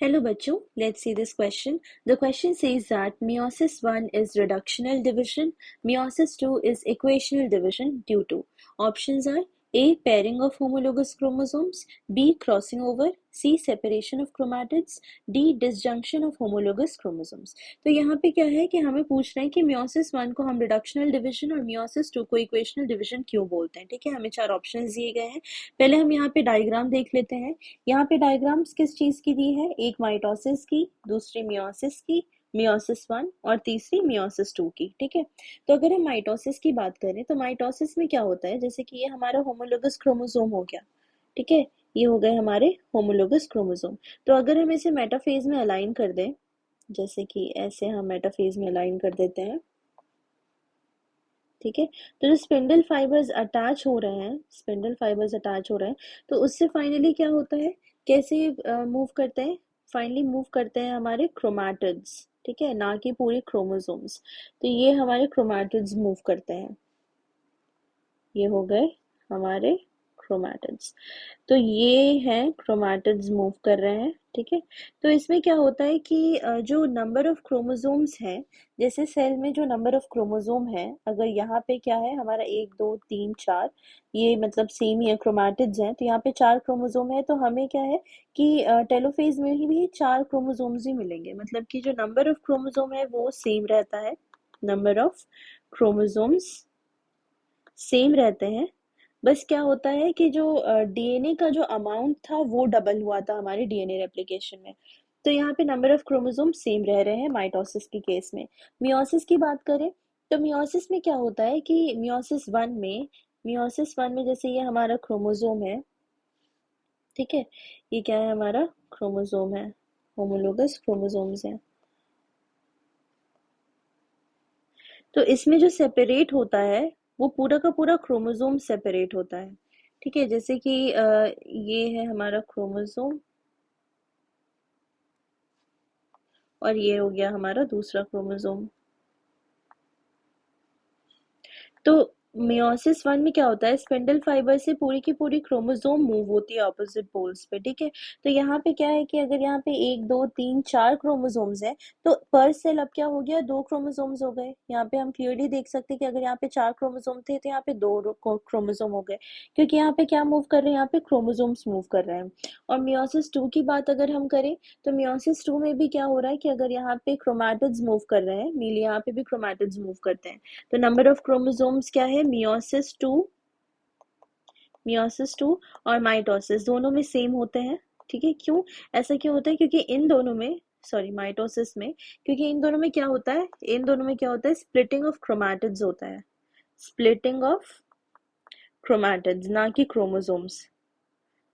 Hello बच्चों, let's see this question. The question says that meiosis 1 is reductional division, meiosis 2 is equational division due to. Options are A. Pairing of homologous chromosomes, B. Crossing over, C. Separation of chromatids, D. Disjunction of homologous chromosomes. तो यहाँ पे क्या है कि हमें पूछ रहे हैं कि meiosis 1 को हम reductional division और meiosis 2 को equational division क्यों बोलते हैं. ठीक है, हमें 4 ऑप्शंस दिए गए हैं. पहले हम यहाँ पे डायग्राम देख लेते हैं. यहाँ पे डायग्राम्स किस चीज की दी है, एक माइटोसिस की, दूसरी मियोसिस की, मियोसिस 1 और तीसरी मियोसिस 2 की. ठीक है, तो अगर हम माइटोसिस की बात करें तो माइटोसिस में क्या होता है, जैसे कि ये हमारा होमोलोगस क्रोमोसोम हो गया. ठीक है, ये हो गए हमारे होमोलोगस क्रोमोसोम. तो अगर हम इसे मेटाफेज में अलाइन कर दें, जैसे कि ऐसे हम मेटाफेज में अलाइन कर देते हैं. ठीक है, तो जो स्पिंडल फाइबर्स अटैच हो रहे हैं, स्पिंडल फाइबर्स अटैच हो रहे हैं, तो उससे फाइनली क्या होता है, कैसे मूव करते हैं, फाइनली मूव करते हैं हमारे क्रोमैटिड्स. ठीक है, ना कि पूरे क्रोमोसोम्स. तो ये हमारे क्रोमैटिड्स मूव करते हैं. ये हो गए हमारे क्रोमैटिड्स. तो ये हैं क्रोमैटिड्स मूव कर रहे हैं. ठीक है, तो इसमें क्या होता है कि जो नंबर ऑफ क्रोमोसोम्स है, जैसे सेल में जो नंबर ऑफ क्रोमोसोम है, अगर यहाँ पे क्या है हमारा 1 2 3 4, ये मतलब सेम ही है, क्रोमैटिड्स हैं, तो यहाँ पे 4 क्रोमोसोम है, तो हमें क्या है कि टेलोफेज में ही भी 4 क्रोमोसोम्स ही मिलेंगे. मतलब कि जो नंबर ऑफ क्रोमोसोम है वो सेम रहता है, नंबर ऑफ क्रोमोसोम्स सेम रहते हैं. बस क्या होता है कि जो डीएनए का जो अमाउंट था वो डबल हुआ था हमारे डीएनए रेप्लिकेशन में. तो यहाँ पे नंबर ऑफ क्रोमोसोम सेम रह रहे हैं माइटोसिस के केस में. मियोसिस की बात करें तो मियोसिस में क्या होता है कि मियोसिस वन में जैसे ये हमारा क्रोमोसोम है. ठीक है, ये क्या है, हमारा क्रोमोसोम है, होमोलोगस क्रोमोसोम्स है. तो इसमें जो सेपरेट होता है वो पूरा का पूरा क्रोमोसोम सेपरेट होता है. ठीक है, जैसे कि ये है हमारा क्रोमोसोम और ये हो गया हमारा दूसरा क्रोमोसोम. तो मियोसिस 1 में क्या होता है, स्पिंडल फाइबर से पूरी की पूरी क्रोमोसोम मूव होती है ऑपोजिट पोल्स पे. ठीक है, तो यहाँ पे क्या है कि अगर यहाँ पे 1 2 3 4 क्रोमोसोम्स है, तो पर सेल अब क्या हो गया, 2 क्रोमोसोम्स हो गए. यहाँ पे हम क्लियरली देख सकते हैं कि अगर यहाँ पे 4 क्रोमोसोम थे तो यहाँ पे 2 क्रोमोसोम हो गए, क्योंकि यहाँ पे क्या मूव कर रहे हैं, यहाँ पे क्रोमोसोम्स मूव कर रहे हैं. और मियोसिस 2 की बात अगर हम करें तो मियोसिस 2 में भी क्या हो रहा है कि अगर यहाँ पे क्रोमैटिड्स मूव कर रहे हैं, मीनली यहाँ पे भी क्रोमैटिड्स मूव करते हैं. तो नंबर ऑफ क्रोमोसोम्स क्या है, मियोसिस टू और माइटोसिस दोनों में सेम होते हैं. ठीक है, क्यों, ऐसा क्यों होता है, क्योंकि इन दोनों में, सॉरी माइटोसिस में, क्योंकि इन दोनों में क्या होता है, स्प्लिटिंग ऑफ क्रोमैटिड्स होता है, स्प्लिटिंग ऑफ क्रोमैटिड्स, ना कि क्रोमोसोम्स,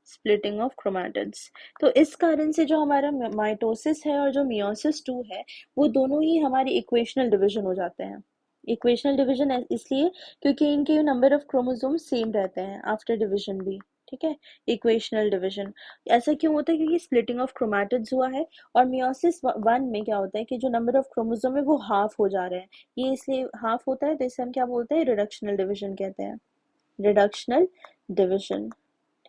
स्प्लिटिंग ऑफ क्रोमैटिड्स. तो इस कारण से जो हमारा माइटोसिस है और जो मियोसिस 2 है, वो दोनों ही हमारे इक्वेशनल डिवीजन हो जाते हैं. इक्वेशनल डिवीजन इसलिए क्योंकि इनके नंबर ऑफ क्रोमोसोम सेम रहते हैं आफ्टर डिवीजन भी. ठीक है, इक्वेशनल डिवीजन. ऐसा क्यों होता है, क्योंकि स्प्लिटिंग ऑफ क्रोमैटिड्स हुआ है. और मियोसिस 1 में क्या होता है कि जो नंबर ऑफ क्रोमोसोम है वो हाफ हो जा रहे हैं. ये इसलिए हाफ होता है, तो इसे हम क्या बोलते हैं, रिडक्शनल डिवीजन कहते हैं, रिडक्शनल डिवीजन.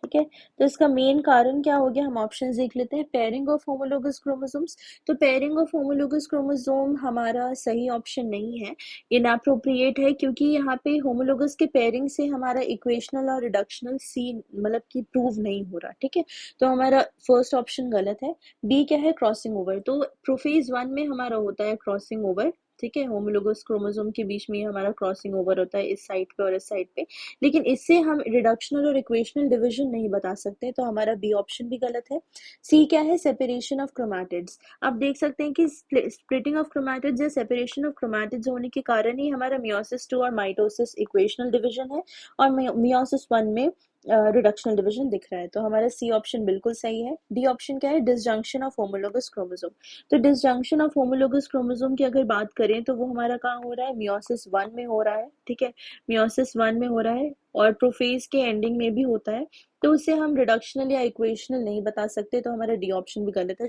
ठीक है, तो इसका मेन कारण क्या हो गया, हम ऑप्शन देख लेते हैं. पेयरिंग ऑफ होमोलोगस क्रोमोसोम्स, तो पेयरिंग ऑफ होमोलोगस क्रोमोसोम हमारा सही ऑप्शन नहीं है, इनअप्रोप्रिएट है, क्योंकि यहाँ पे होमोलोगस के पेयरिंग से हमारा इक्वेशनल और रिडक्शनल सी मतलब कि प्रूव नहीं हो रहा. ठीक है, तो हमारा फर्स्ट ऑप्शन गलत है. बी क्या है, क्रॉसिंग ओवर. तो प्रोफेज 1 में हमारा होता है क्रॉसिंग ओवर. ठीक है, होमोलोगस क्रोमोसोम के बीच में हमारा क्रॉसिंग ओवर होता है, इस साइड पे और इस साइड पे. लेकिन इससे हम रिडक्शनल और इक्वेशनल डिवीजन नहीं बता सकते, तो हमारा बी ऑप्शन भी गलत है. सी क्या है, सेपरेशन ऑफ क्रोमैटिड्स. आप देख सकते हैं कि स्प्लिटिंग ऑफ क्रोमैटिड्स या सेपरेशन ऑफ क्रोमैटिड्स होने के कारण ही हमारा मियोसिस 2 और माइटोसिस इक्वेशनल डिवीजन है, और मियोसिस 1 में रिडक्शनल डिवीजन दिख रहा है. तो हमारा सी ऑप्शन बिल्कुल सही है. डी ऑप्शन क्या है, डिसजंक्शन ऑफ होमोलोगस क्रोमोसोम. तो डिसजंक्शन ऑफ होमोलोगस क्रोमोसोम की अगर बात करें तो वो हमारा कहाँ हो रहा है, मियोसिस 1 में हो रहा है. ठीक है, मियोसिस 1 में हो रहा है और प्रोफेज के एंडिंग में भी होता है, तो उसे हम रिडक्शनल या इक्वेशनल नहीं बता सकते. तो हमारा डी ऑप्शन भी गलत है.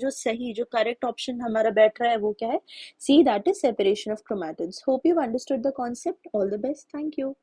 जो करेक्ट ऑप्शन हमारा बैठ रहा है वो क्या है, see, that is separation of chromatids. Hope you understood the concept. All the best. Thank you.